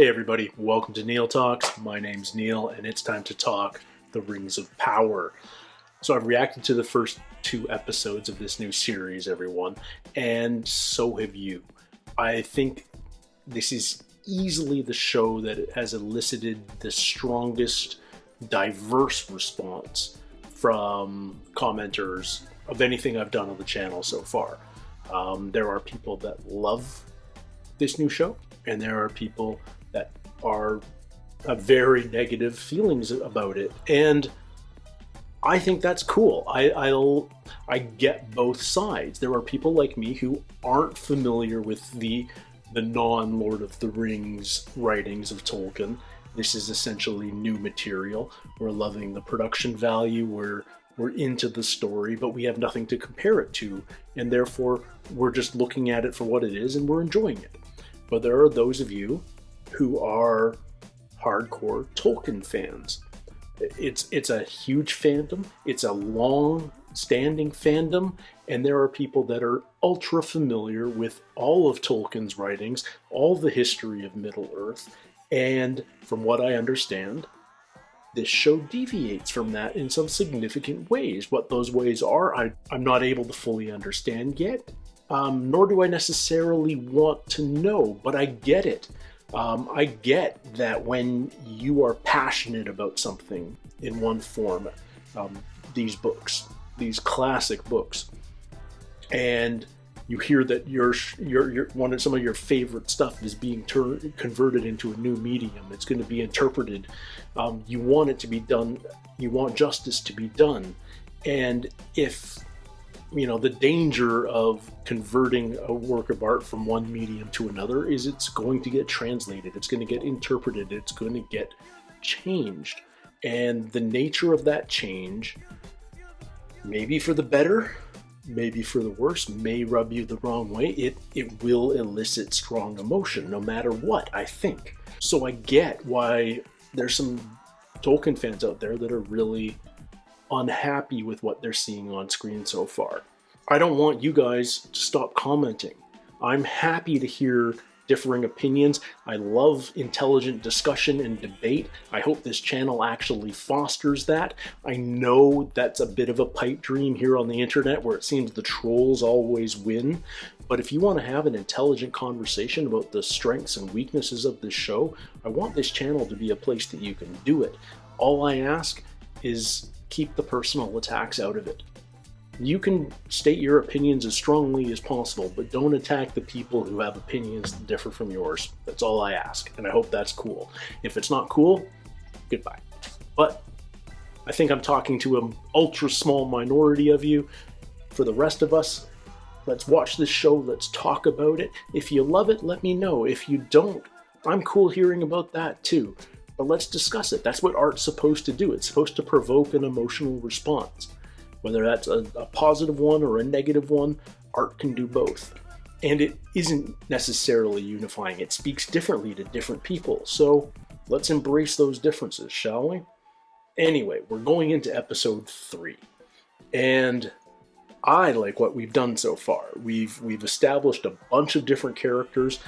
Hey everybody, welcome to Neil Talks. My name's Neil, and it's time to talk the Rings of Power. So I've reacted to the first 2 episodes of this new series, everyone, and so have you. I think this is easily the show that has elicited the strongest, diverse response from commenters of anything I've done on the channel so far. There are people that love this new show, and there are people that have very negative feelings about it, and I think that's cool. I get both sides. There are people like me who aren't familiar with the non-Lord of the Rings writings of Tolkien. This is essentially new material. We're loving the production value, we're into the story, but we have nothing to compare it to, and therefore we're just looking at it for what it is and we're enjoying it. But there are those of you who are hardcore Tolkien fans. It's a huge fandom, it's a long-standing fandom, and there are people that are ultra familiar with all of Tolkien's writings, all the history of Middle-earth, and from what I understand, this show deviates from that in some significant ways. What those ways are, I'm not able to fully understand yet, nor do I necessarily want to know, but I get it. I get that when you are passionate about something in one form, these books, these classic books, and you hear that some of your favorite stuff is being converted into a new medium. It's going to be interpreted. You want it to be done. You want justice to be done. And if the danger of converting a work of art from one medium to another is it's going to get translated, it's going to get interpreted, it's going to get changed. And the nature of that change, maybe for the better, maybe for the worse, may rub you the wrong way. It will elicit strong emotion no matter what, I think. So I get why there's some Tolkien fans out there that are really unhappy with what they're seeing on screen so far. I don't want you guys to stop commenting. I'm happy to hear differing opinions. I love intelligent discussion and debate. I hope this channel actually fosters that. I know that's a bit of a pipe dream here on the internet where it seems the trolls always win. But if you want to have an intelligent conversation about the strengths and weaknesses of this show, I want this channel to be a place that you can do it. All I ask is keep the personal attacks out of it. You can state your opinions as strongly as possible, but don't attack the people who have opinions that differ from yours. That's all I ask, and I hope that's cool. If it's not cool, goodbye. But I think I'm talking to an ultra small minority of you. For the rest of us, let's watch this show, let's talk about it. If you love it, let me know. If you don't, I'm cool hearing about that too. But let's discuss it. That's what art's supposed to do. It's supposed to provoke an emotional response. Whether that's a positive one or a negative one, art can do both. And it isn't necessarily unifying. It speaks differently to different people. So let's embrace those differences, shall we? Anyway, we're going into episode 3. And I like what we've done so far. We've established a bunch of different characters,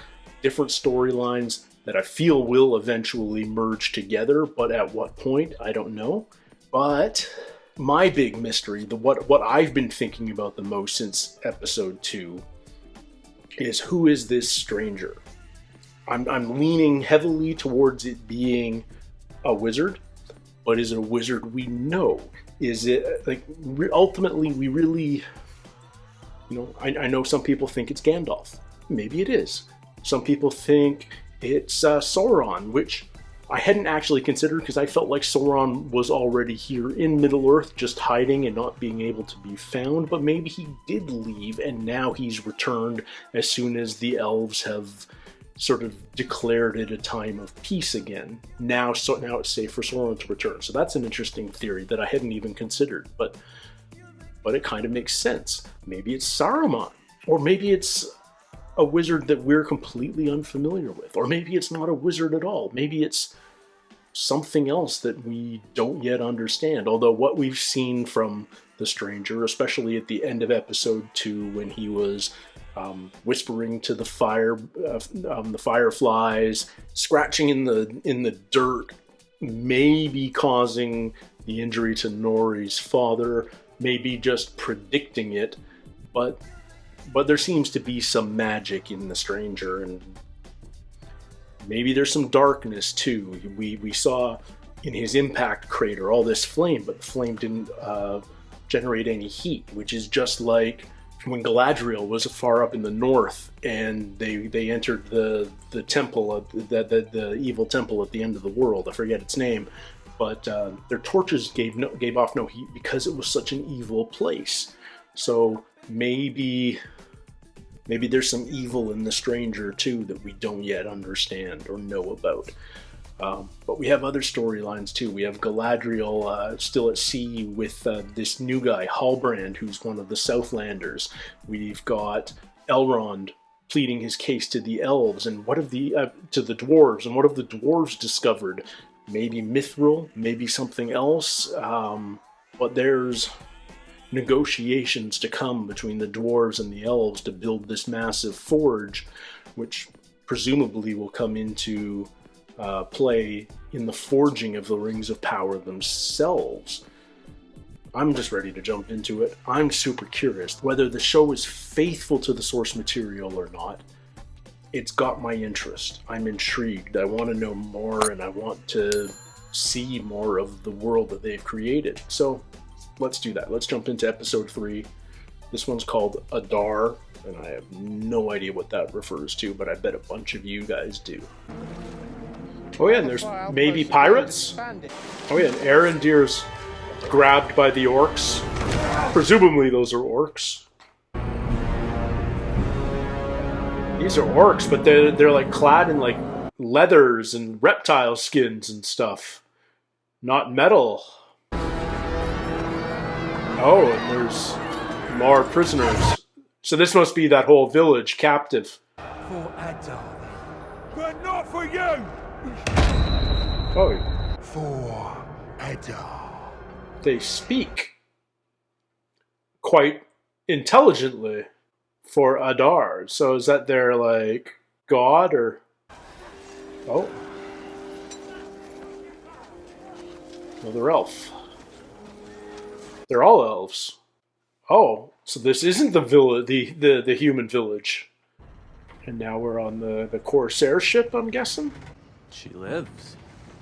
different storylines that I feel will eventually merge together, but at what point, I don't know. But my big mystery, what I've been thinking about the most since episode 2, is who is this stranger? I'm leaning heavily towards it being a wizard, but is it a wizard we know? Is it, ultimately we really, I know some people think it's Gandalf. Maybe it is. Some people think it's Sauron, which I hadn't actually considered because I felt like Sauron was already here in Middle-earth, just hiding and not being able to be found, but maybe he did leave and now he's returned as soon as the elves have sort of declared it a time of peace again. Now it's safe for Sauron to return. So that's an interesting theory that I hadn't even considered, but it kind of makes sense. Maybe it's Saruman, or maybe it's a wizard that we're completely unfamiliar with, or maybe it's not a wizard at all. Maybe it's something else that we don't yet understand. Although what we've seen from the stranger, especially at the end of episode 2 when he was whispering to the the fireflies, scratching in the dirt, maybe causing the injury to Nori's father, maybe just predicting it, but there seems to be some magic in the stranger, and maybe there's some darkness too. We saw in his impact crater all this flame, but the flame didn't generate any heat, which is just like when Galadriel was far up in the north and they entered the temple, the evil temple at the end of the world. I forget its name, but their torches gave off no heat because it was such an evil place. So maybe there's some evil in the stranger too that we don't yet understand or know about. But we have other storylines too. We have Galadriel still at sea with this new guy, Halbrand, who's one of the Southlanders. We've got Elrond pleading his case to the elves and to the dwarves. And what have the dwarves discovered? Maybe mithril, maybe something else. But there's negotiations to come between the dwarves and the elves to build this massive forge, which presumably will come into play in the forging of the Rings of Power themselves. I'm just ready to jump into it. I'm super curious whether the show is faithful to the source material or not. It's got my interest. I'm intrigued. I want to know more, and I want to see more of the world that they've created. So let's do that. Let's jump into episode 3. This one's called Adar, and I have no idea what that refers to, but I bet a bunch of you guys do. Oh yeah, and there's maybe pirates? Oh yeah, and Arondir's grabbed by the orcs. Presumably those are orcs. These are orcs, but they're like clad in like leathers and reptile skins and stuff. Not metal. Oh, and there's more prisoners. So this must be that whole village captive. For Adar. But not for you! Oh. For Adar. They speak quite intelligently for Adar. So is that their, like, god or... Oh. Another elf. They're all elves. Oh, so this isn't the village, the human village. And now we're on the Corsair ship, I'm guessing? She lives.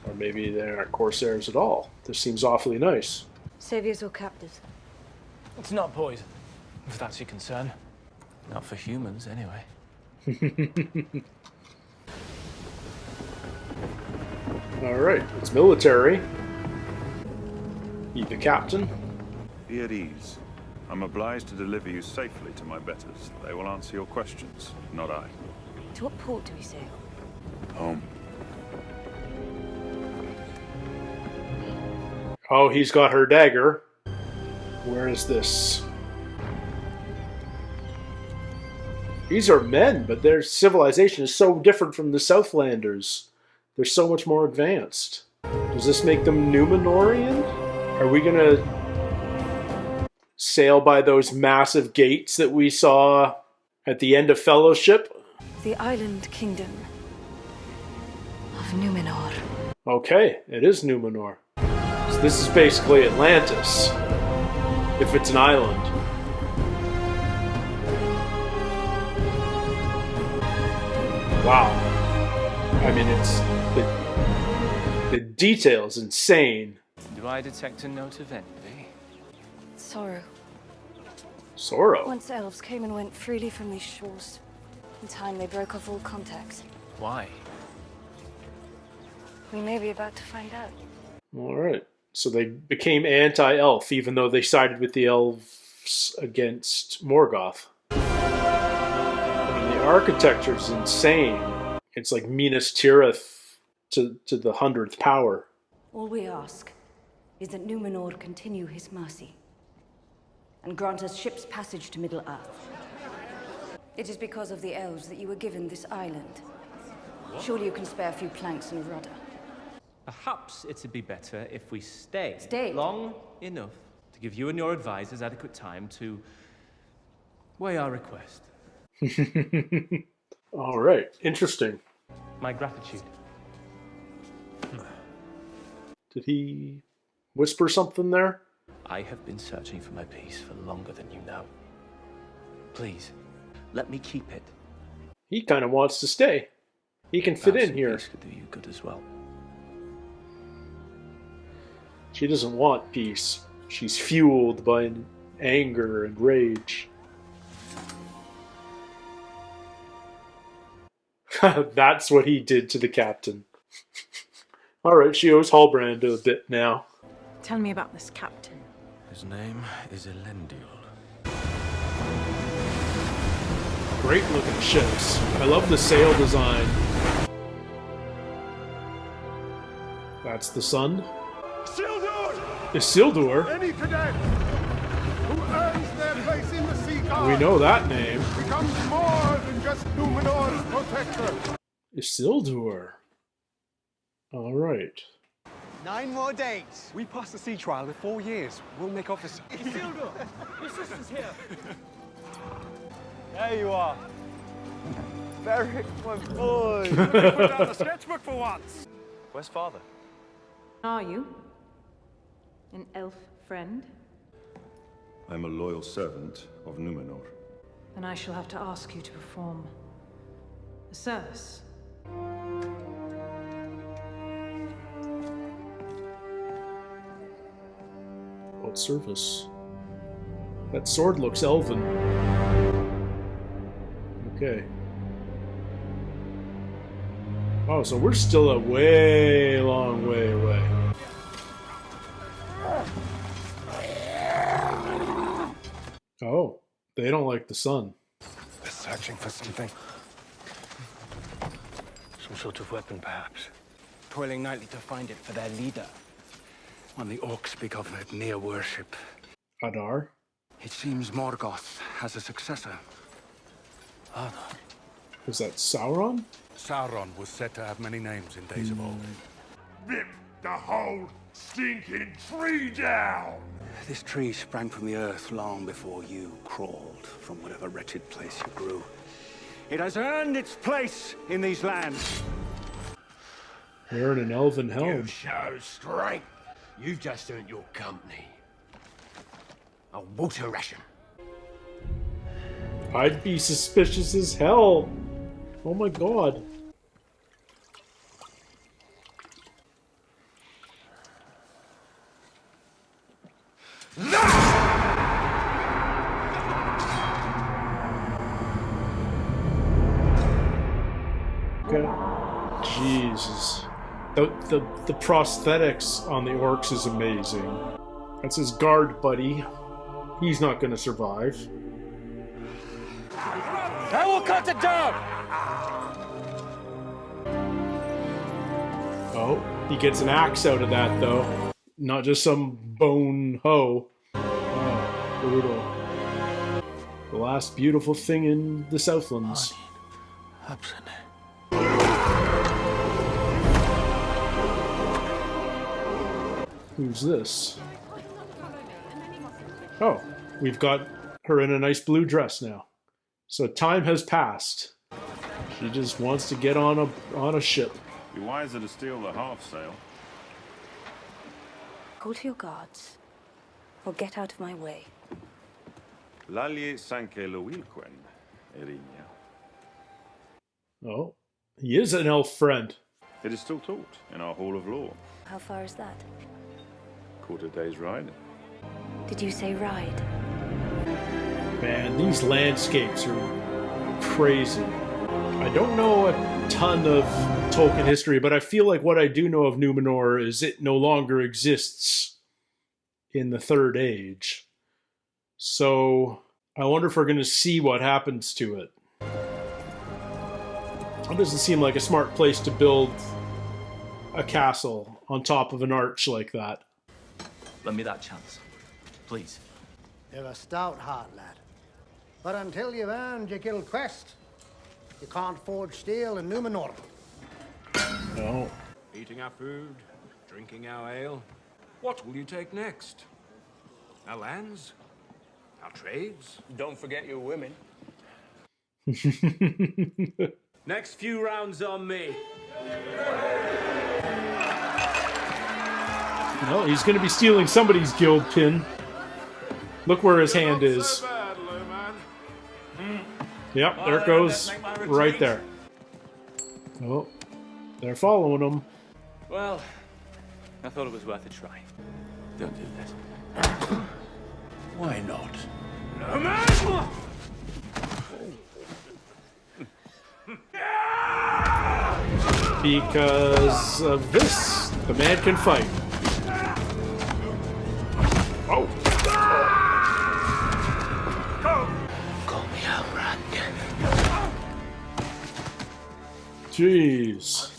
Or maybe they aren't Corsairs at all. This seems awfully nice. Saviors or captives? It's not poison, if that's your concern. Not for humans, anyway. Alright, it's military. Be the captain. Be at ease. I'm obliged to deliver you safely to my betters. They will answer your questions, not I. To what port do we sail? Home. Oh, he's got her dagger. Where is this? These are men, but their civilization is so different from the Southlanders. They're so much more advanced. Does this make them Numenorian? Are we gonna sail by those massive gates that we saw at the end of Fellowship? The island kingdom of Numenor. Okay, it is Numenor. So this is basically Atlantis, if it's an island. Wow. I mean, it's the detail's insane. Do I detect a note of envy? Sorrow. Sorrow? Once elves came and went freely from these shores. In time, they broke off all contacts. Why? We may be about to find out. Alright. So they became anti-elf, even though they sided with the elves against Morgoth. I mean, the architecture's insane. It's like Minas Tirith to the 100th power. All we ask is that Numenor continue his mercy and grant us ship's passage to Middle-earth. It is because of the elves that you were given this island. Surely you can spare a few planks and a rudder. Perhaps it'd be better if we stay Stay? long enough to give you and your advisors adequate time to weigh our request. All right, interesting. My gratitude. Did he whisper something there? I have been searching for my peace for longer than you know. Please, let me keep it. He kind of wants to stay. He can fit in here. Peace could do you good as well. She doesn't want peace. She's fueled by anger and rage. That's what he did to the captain. Alright, she owes Halbrand a bit now. Tell me about this captain. His name is Elendil. Great looking ships. I love the sail design. That's the sun. Isildur! Isildur? Any cadet who earns their place in the Sea Guard We know that name. becomes more than just Numenor's protector. Isildur. Alright. 9 more days. We passed the sea trial in 4 years. We'll make officer. Isildur, your sister's here. There you are. Beric, my boy. Put down the sketchbook for once. Where's father? Are you? An elf friend? I'm a loyal servant of Numenor. Then I shall have to ask you to perform a service. What service? That sword looks elven. Okay. Oh, so we're still a way long way away. Oh, they don't like the sun. They're searching for something. Some sort of weapon, perhaps. Toiling nightly to find it for their leader. One the orcs speak of at near worship. Adar? It seems Morgoth has a successor. Adar. Is that Sauron? Sauron was said to have many names in days of old. Rip the whole stinking tree down! This tree sprang from the earth long before you crawled from whatever wretched place you grew. It has earned its place in these lands. Wearing an elven helm. You show strength. You've just earned your company. A water ration. I'd be suspicious as hell. Oh my god. Okay. Jesus. The prosthetics on the orcs is amazing. That's his guard buddy. He's not gonna survive. I will cut it down! Oh, he gets an axe out of that though. Not just some bone hoe. Oh, brutal. The last beautiful thing in the Southlands. Who's this? Oh, we've got her in a nice blue dress now. So time has passed. She just wants to get on a ship. Be wiser to steal the half sail. Go to your guards, or get out of my way. Lalje sanke loilquen, Erinia. Oh, he is an elf friend. It is still taught in our Hall of Law. How far is that? Quarter day's ride. Did you say ride? Man, these landscapes are crazy. I don't know a ton of Tolkien history, but I feel like what I do know of Numenor is it no longer exists in the Third Age. So I wonder if we're going to see what happens to it. It doesn't seem like a smart place to build a castle on top of an arch like that. Lend me that chance, please. You're a stout heart, lad. But until you've earned your guild quest, you can't forge steel in Numenor. No. Eating our food, drinking our ale. What will you take next? Our lands? Our trades? Don't forget your women. Next few rounds on me. Well, he's going to be stealing somebody's guild pin. Look where his hand is. Yep, there it goes. Right there. Oh, they're following him. Well, I thought it was worth a try. Don't do this. Why not? Because of this, the man can fight. Oh. Call me Halbrand. Jeez.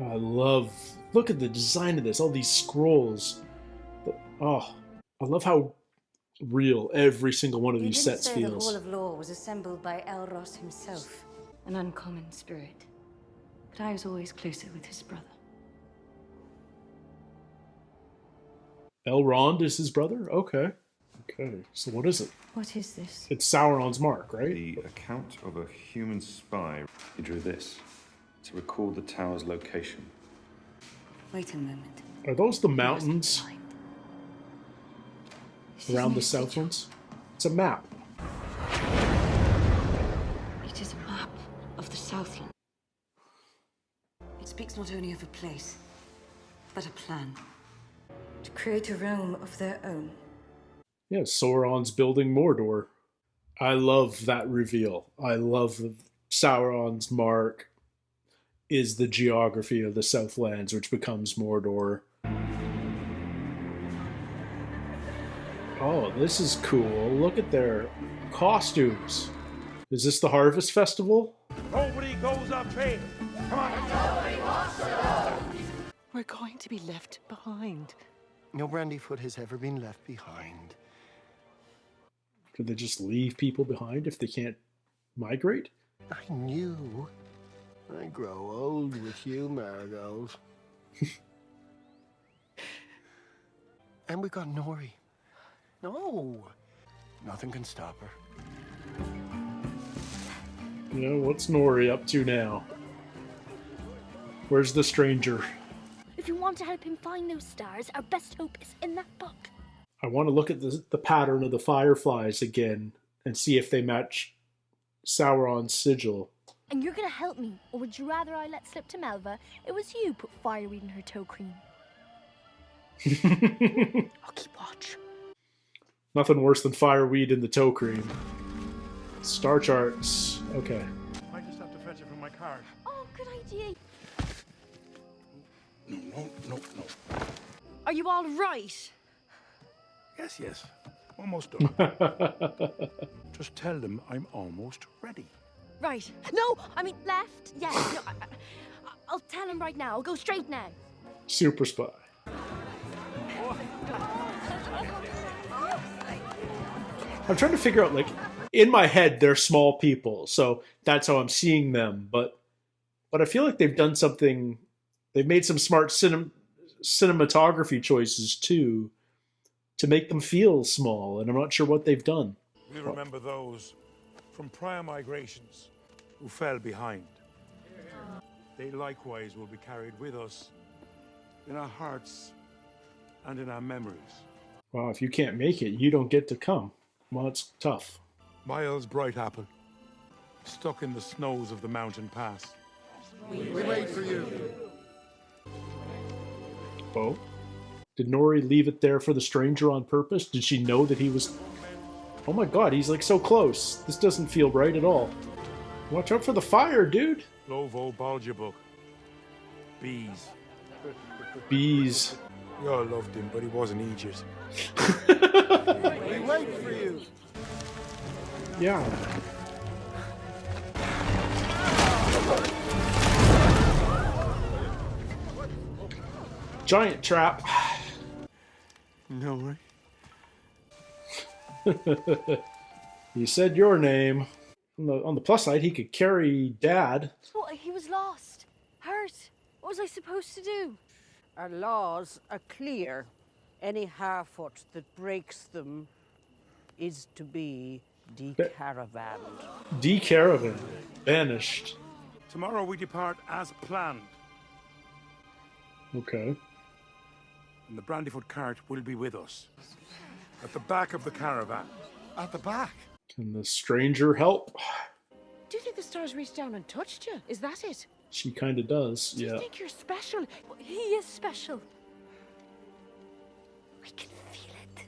I love... Look at the design of this. All these scrolls. Oh, I love how real every single one of these sets feels. The feels. Hall of Law was assembled by Elros himself. An uncommon spirit. But I was always closer with his brother. Elrond is his brother? Okay. Okay, so what is it? What is this? It's Sauron's mark, right? The account of a human spy. He drew this to record the tower's location. Wait a moment. Are those the mountains around the Southlands? It's a map. It is a map of the Southland. It speaks not only of a place, but a plan. To create a realm of their own. Yeah, Sauron's building Mordor. I love that reveal. I love Sauron's mark is the geography of the Southlands, which becomes Mordor. Oh, this is cool. Look at their costumes. Is this the Harvest Festival? Nobody goes up here. Come on. We're going to be left behind. No Brandyfoot has ever been left behind. Could they just leave people behind if they can't migrate? I knew. I grow old with you, Marigold. And we got Nori. No, nothing can stop her. You know, what's Nori up to now? Where's the stranger? If you want to help him find those stars, our best hope is in that book. I want to look at the pattern of the fireflies again and see if they match Sauron's sigil. And you're going to help me, or would you rather I let slip to Melva? It was you put fireweed in her toe cream. I'll keep watch. Nothing worse than fireweed in the toe cream. Star charts. Okay. I just have to fetch it from my cart. Oh, good idea. No. Are you all right? Yes. Almost done. Just tell them I'm almost ready. Right. No, I mean left. Yes. No, I'll tell him right now. I'll go straight now. Super spy. I'm trying to figure out, like, in my head, they're small people, so that's how I'm seeing them. But I feel like they've done something. They've made some smart cinematography choices too, to make them feel small, and I'm not sure what they've done. We remember those from prior migrations who fell behind. They likewise will be carried with us in our hearts and in our memories. Wow, if you can't make it, you don't get to come. Well, it's tough. Miles Brightapple, stuck in the snows of the mountain pass. We wait for you. Oh? Did Nori leave it there for the stranger on purpose? Did she know that he was... Oh my god, he's like so close. This doesn't feel right at all. Watch out for the fire, dude. Lovo Book. Bees. Bees. We all loved him, but he wasn't Aegis. We wait for you. Yeah. Giant trap. No, He said your name. On the plus side, he could carry Dad. What? He was lost. Hurt. What was I supposed to do? Our laws are clear. Any Harfoot that breaks them is to be decaravaned. Decaravan. Banished. Tomorrow we depart as planned. Okay. And the Brandyfoot cart will be with us. At the back of the caravan. At the back? Can the stranger help? Do you think the stars reached down and touched you? Is that it? She kind of does, Do yeah. you think you're special? He is special. I can feel it.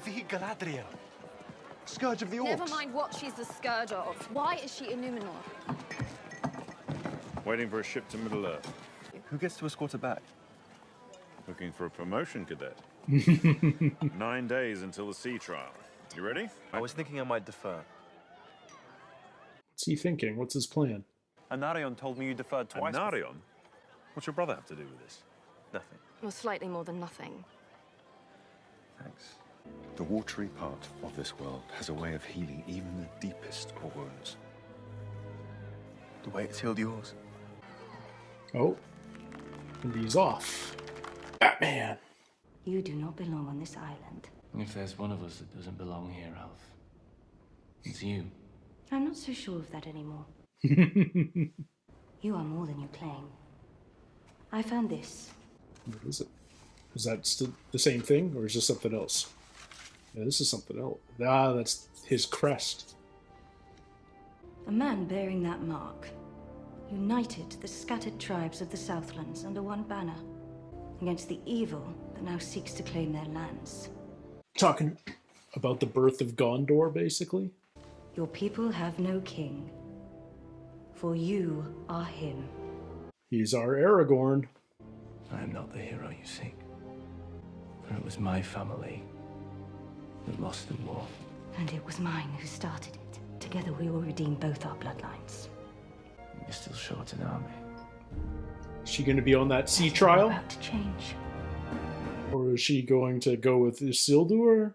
The Galadriel. Scourge of the Orcs. Never mind what she's the scourge of. Why is she in Numenor? Waiting for a ship to Middle-earth. Who gets to escort her back? Looking for a promotion, cadet. 9 days until the sea trial. You ready? I was thinking I might defer. What's he thinking? What's his plan? Anarion told me you deferred twice. Anarion? What's your brother have to do with this? Nothing. Well, slightly more than nothing. Thanks. The watery part of this world has a way of healing even the deepest of wounds. The way it's healed yours. Oh. And he's off. Batman. You do not belong on this island. If there's one of us that doesn't belong here, Alf, it's you. I'm not so sure of that anymore. You are more than you claim. I found this. What is it? Is that still the same thing, or is this something else? Yeah, this is something else. Ah, that's his crest. A man bearing that mark united the scattered tribes of the Southlands under one banner against the evil that now seeks to claim their lands. Talking about the birth of Gondor, basically? Your people have no king, for you are him. He's our Aragorn. I am not the hero you seek. For it was my family that lost the war. And it was mine who started it. Together we will redeem both our bloodlines. You're still short an army. Is she going to be on that sea trial? About to change. Or is she going to go with Isildur?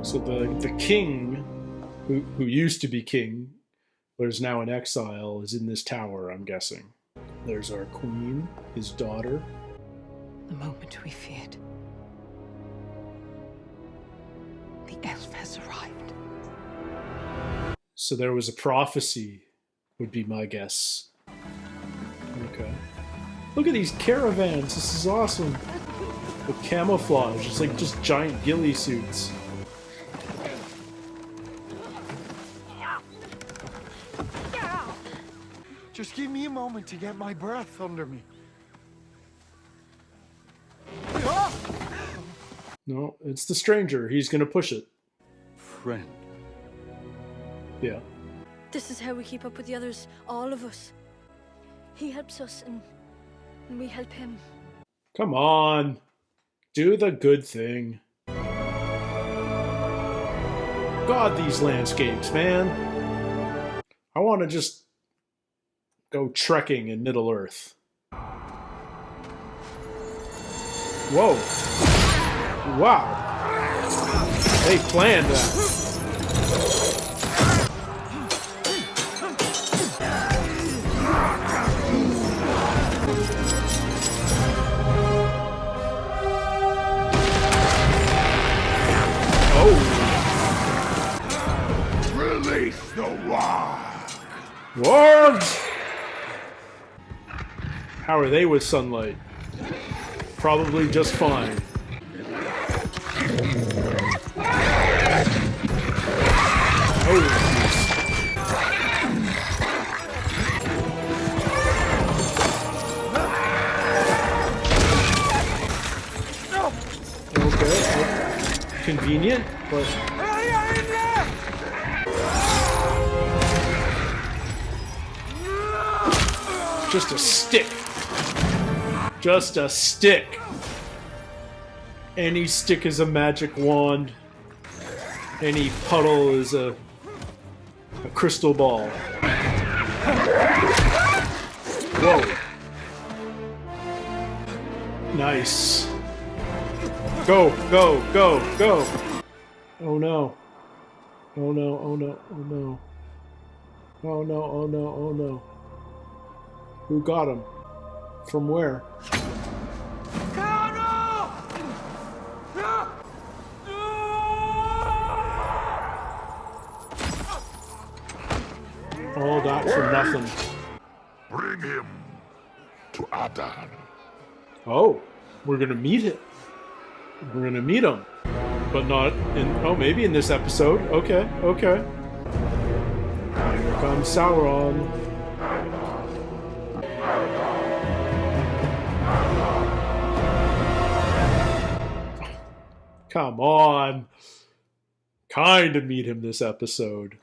So the king, who used to be king, but is now in exile, is in this tower, I'm guessing. There's our queen, his daughter. The moment we feared. The elf has arrived. So there was a prophecy, would be my guess. Okay. Look at these caravans, this is awesome. With camouflage, it's like just giant ghillie suits. Just give me a moment to get my breath under me. No, it's the stranger. He's gonna push it. Friend. Yeah. This is how we keep up with the others, all of us. He helps us and we help him. Come on. Do the good thing. God, these landscapes, man. I want to just go trekking in Middle-earth. Whoa. Wow. They planned that. Release the warg! Wargs! How are they with sunlight? Probably just fine. Oh, okay. Convenient, but... Just a stick. Just a stick. Any stick is a magic wand. Any puddle is a crystal ball. Whoa. Nice. Go, go, go, go. Oh no. Oh no, oh no, oh no. Oh no, oh no, oh no. Who got him? From where? Colonel! No! All that for nothing. Bring him to Adar. Oh, we're gonna meet him. We're gonna meet him. But not in... Oh, maybe in this episode. Okay, okay. Here comes Sauron. Come on. Kind of meet him this episode.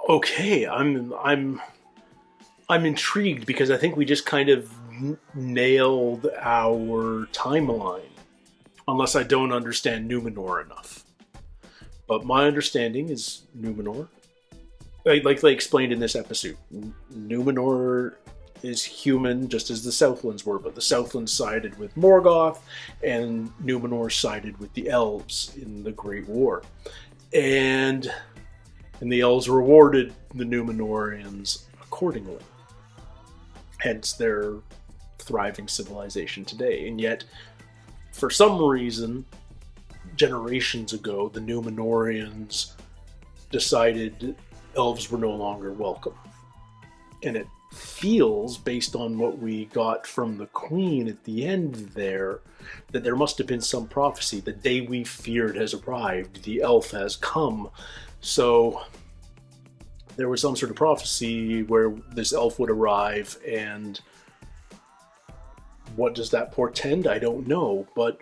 Okay, I'm intrigued because I think we just kind of nailed our timeline. Unless I don't understand Numenor enough. But my understanding is Numenor, like they explained in this episode, Numenor is human just as the Southlands were, but the Southlands sided with Morgoth, and Numenor sided with the Elves in the Great War. And the Elves rewarded the Numenorians accordingly. Hence their thriving civilization today. And yet, for some reason, generations ago, the Numenorians decided elves were no longer welcome. And it feels, based on what we got from the Queen at the end there, that there must have been some prophecy. The day we feared has arrived. The elf has come. So there was some sort of prophecy where this elf would arrive, and what does that portend? I don't know, but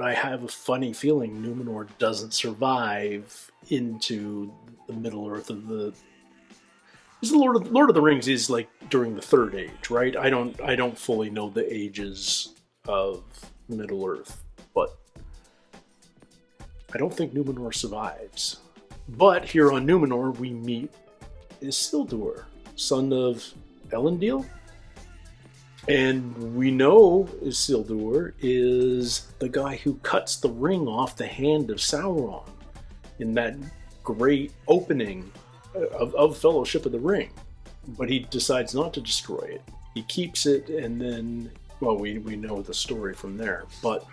I have a funny feeling Numenor doesn't survive into the Middle Earth of the... The Lord of the Rings is like during the Third Age, right? I don't fully know the ages of Middle Earth, but I don't think Numenor survives. But here on Numenor, we meet Isildur, son of Elendil. And we know Isildur is the guy who cuts the ring off the hand of Sauron in that great opening of Fellowship of the Ring. But he decides not to destroy it. He keeps it, and then, well, we know the story from there. But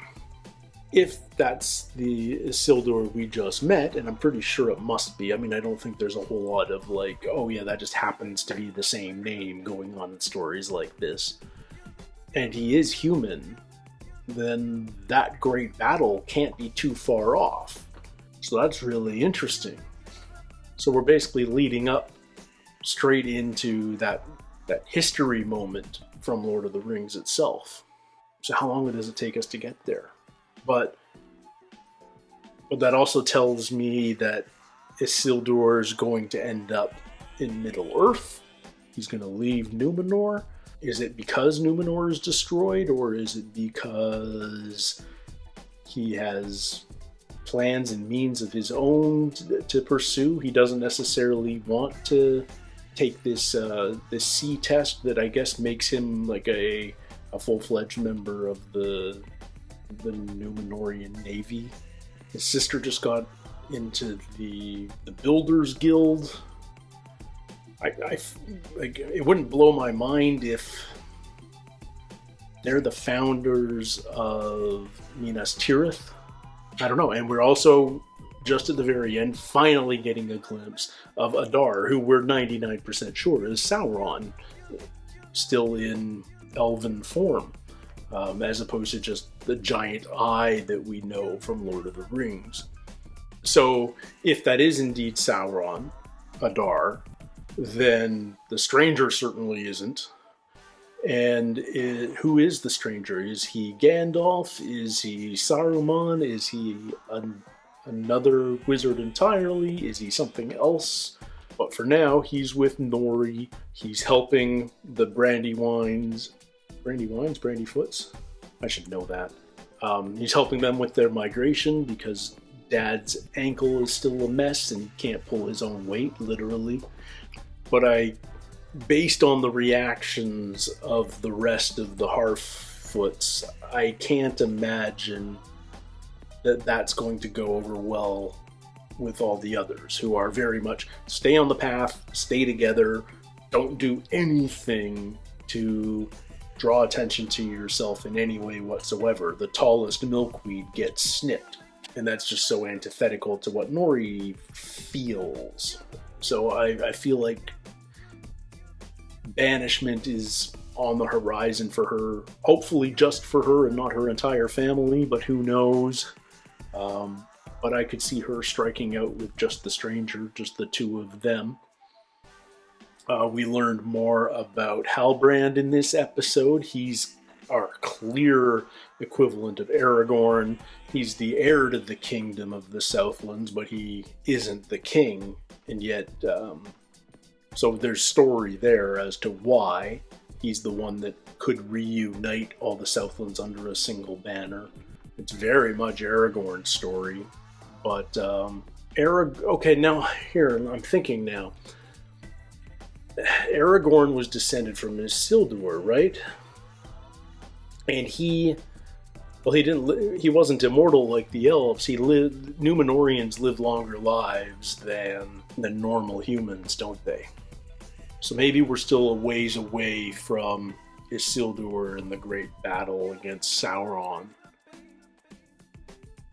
if that's the Isildur we just met, and I'm pretty sure it must be, I mean, I don't think there's a whole lot of like, oh yeah, that just happens to be the same name going on in stories like this. And he is human, then that great battle can't be too far off. So that's really interesting. So we're basically leading up straight into that history moment from Lord of the Rings itself. So how long does it take us to get there? But that also tells me that Isildur is going to end up in Middle-earth. He's going to leave Numenor. Is it because Numenor is destroyed, or is it because he has plans and means of his own to pursue? He doesn't necessarily want to take this sea test that I guess makes him like a full-fledged member of the Numenorian Navy. His sister just got into the Builders Guild. It wouldn't blow my mind if they're the founders of Minas Tirith. I don't know. And we're also, just at the very end, finally getting a glimpse of Adar, who we're 99% sure is Sauron, still in elven form, as opposed to just the giant eye that we know from Lord of the Rings. So, if that is indeed Sauron, Adar, then the stranger certainly isn't. And who is the stranger? Is he Gandalf? Is he Saruman? Is he another wizard entirely? Is he something else? But for now, he's with Nori. He's helping the Brandywines. Brandyfoots? I should know that. He's helping them with their migration because Dad's ankle is still a mess and he can't pull his own weight, literally. But based on the reactions of the rest of the Harfoots, I can't imagine that that's going to go over well with all the others, who are very much stay on the path, stay together, don't do anything to draw attention to yourself in any way whatsoever. The tallest milkweed gets snipped. And that's just so antithetical to what Nori feels. So I feel like banishment is on the horizon for her. Hopefully just for her and not her entire family, but who knows. But I could see her striking out with just the stranger, just the two of them. We learned more about Halbrand in this episode. He's our clear equivalent of Aragorn. He's the heir to the kingdom of the Southlands, but he isn't the king. And yet, so there's story there as to why he's the one that could reunite all the Southlands under a single banner. It's very much Aragorn's story. But, okay, now, here, I'm thinking now. Aragorn was descended from Isildur, right? And he wasn't immortal like the elves. Numenorians live longer lives than normal humans, don't they? So maybe we're still a ways away from Isildur and the great battle against Sauron.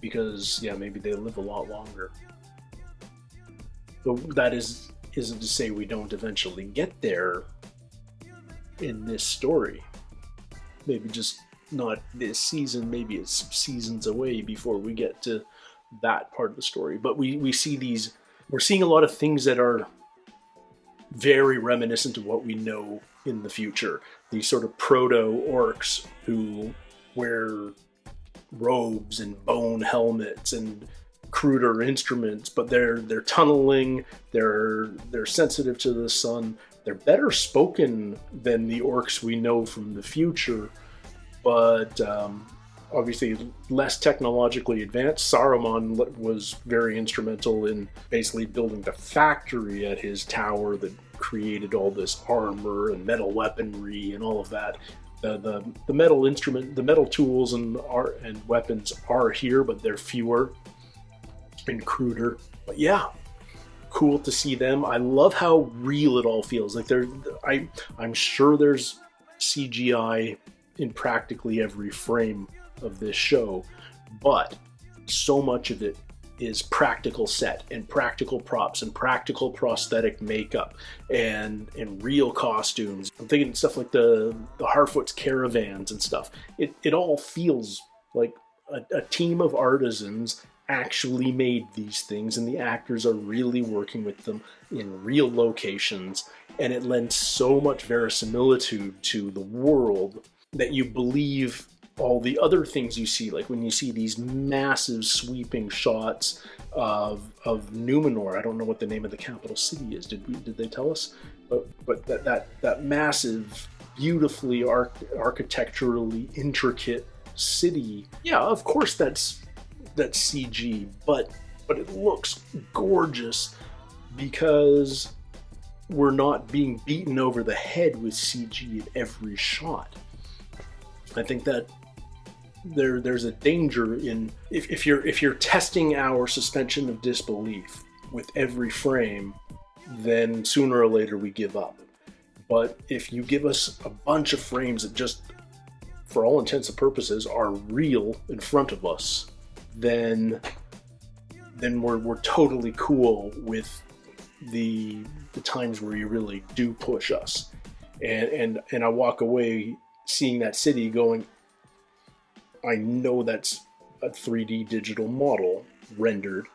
Because, yeah, maybe they live a lot longer. But that isn't to say we don't eventually get there in this story. Maybe just not this season, maybe it's seasons away before we get to that part of the story. But we're seeing a lot of things that are very reminiscent of what we know in the future. These sort of proto-orcs who wear robes and bone helmets and cruder instruments, but they're tunneling, they're sensitive to the sun, they're better spoken than the orcs we know from the future, but obviously less technologically advanced. Saruman was very instrumental in basically building the factory at his tower that created all this armor and metal weaponry and all of that. The metal tools and weapons are here, but they're fewer and cruder. But yeah, cool to see them. I love how real it all feels. Like I'm sure there's CGI in practically every frame of this show, but so much of it is practical set and practical props and practical prosthetic makeup and real costumes. I'm thinking stuff like the Harfoot's caravans and stuff. It all feels like a team of artisans actually made these things, and the actors are really working with them in real locations, and it lends so much verisimilitude to the world that you believe all the other things you see, like when you see these massive sweeping shots of Numenor. I don't know what the name of the capital city is. Did they tell us? But that massive, beautifully architecturally intricate city. Yeah, of course that's CG, but it looks gorgeous because we're not being beaten over the head with CG in every shot. I think that there's a danger in if you're testing our suspension of disbelief with every frame, then sooner or later we give up. But if you give us a bunch of frames that just, for all intents and purposes, are real in front of us, then we're totally cool with the times where you really do push us. And I walk away seeing that city going, I know that's a 3D digital model rendered,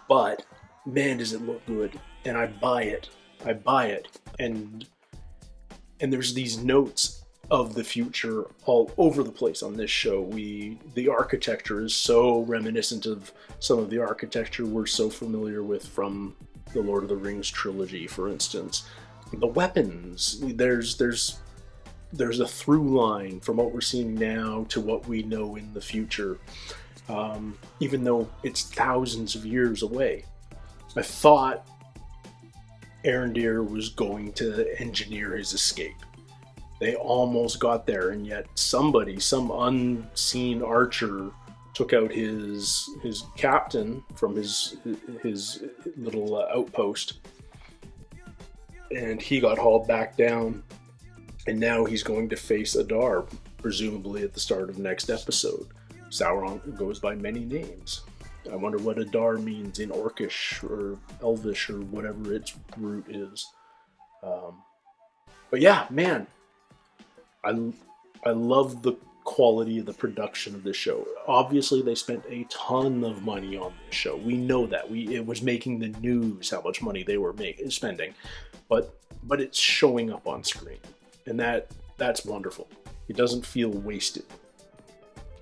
but man, does it look good. And I buy it. And there's these notes of the future all over the place on this show. The architecture is so reminiscent of some of the architecture we're so familiar with from the Lord of the Rings trilogy, for instance. The weapons, there's a through line from what we're seeing now to what we know in the future, even though it's thousands of years away. I thought Arondir was going to engineer his escape. They almost got there, and yet some unseen archer took out his captain from his little outpost, and he got hauled back down. And now he's going to face Adar, presumably at the start of next episode. Sauron goes by many names. I wonder what Adar means in Orcish or Elvish or whatever its root is. But yeah, man, I love the quality of the production of this show. Obviously, they spent a ton of money on this show. We know that. It was making the news how much money they were spending, but it's showing up on screen, and that's wonderful. It doesn't feel wasted.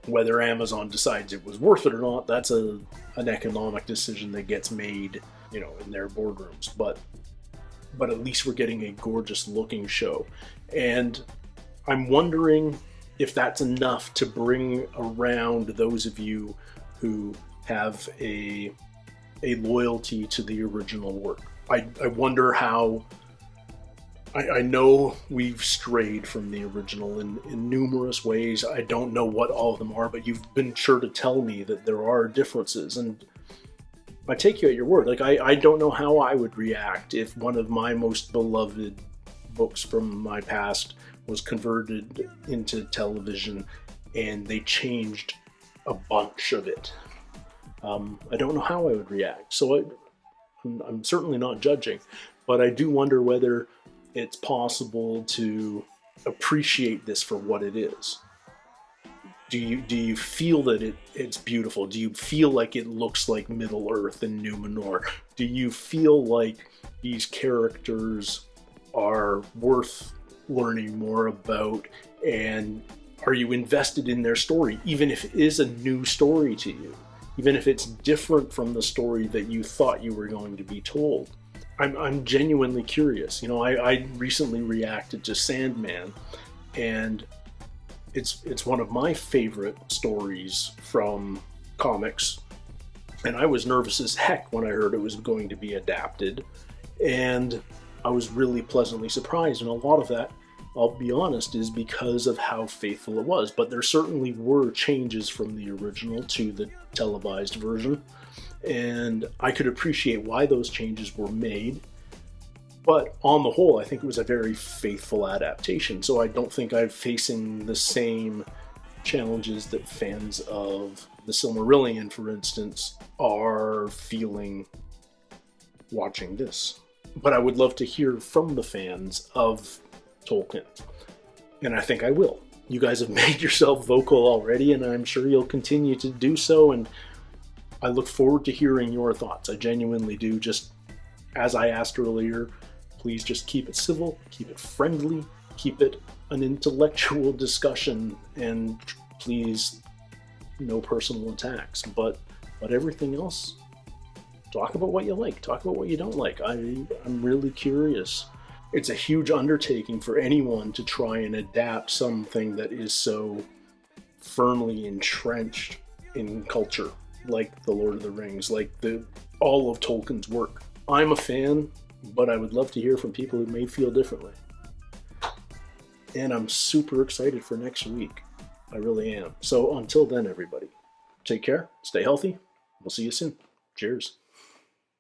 Whether Amazon decides it was worth it or not, that's an economic decision that gets made, in their boardrooms. But at least we're getting a gorgeous looking show. And I'm wondering if that's enough to bring around those of you who have a loyalty to the original work. I wonder how... I know we've strayed from the original in numerous ways. I don't know what all of them are, but you've been sure to tell me that there are differences, and I take you at your word. Like, I don't know how I would react if one of my most beloved books from my past was converted into television and they changed a bunch of it. I don't know how I would react, so I'm certainly not judging, but I do wonder whether it's possible to appreciate this for what it is. Do you feel that it's beautiful? Do you feel like it looks like Middle Earth and Numenor? Do you feel like these characters are worth learning more about? And are you invested in their story, even if it is a new story to you? Even if it's different from the story that you thought you were going to be told? I'm genuinely curious. I recently reacted to Sandman, and it's one of my favorite stories from comics, and I was nervous as heck when I heard it was going to be adapted, and I was really pleasantly surprised, and a lot of that, I'll be honest, is because of how faithful it was. But there certainly were changes from the original to the televised version, and I could appreciate why those changes were made. But on the whole, I think it was a very faithful adaptation, so I don't think I'm facing the same challenges that fans of the Silmarillion, for instance, are feeling watching this. But I would love to hear from the fans of Tolkien, and I think I will. You guys have made yourself vocal already, and I'm sure you'll continue to do so, and I look forward to hearing your thoughts. I genuinely do. Just as I asked earlier, please just keep it civil, keep it friendly, keep it an intellectual discussion, and please, no personal attacks. But everything else, talk about what you like, talk about what you don't like. I'm really curious. It's a huge undertaking for anyone to try and adapt something that is so firmly entrenched in culture, like The Lord of the Rings, like all of Tolkien's work. I'm a fan, but I would love to hear from people who may feel differently. And I'm super excited for next week. I really am. So until then, everybody, take care, stay healthy. We'll see you soon. Cheers.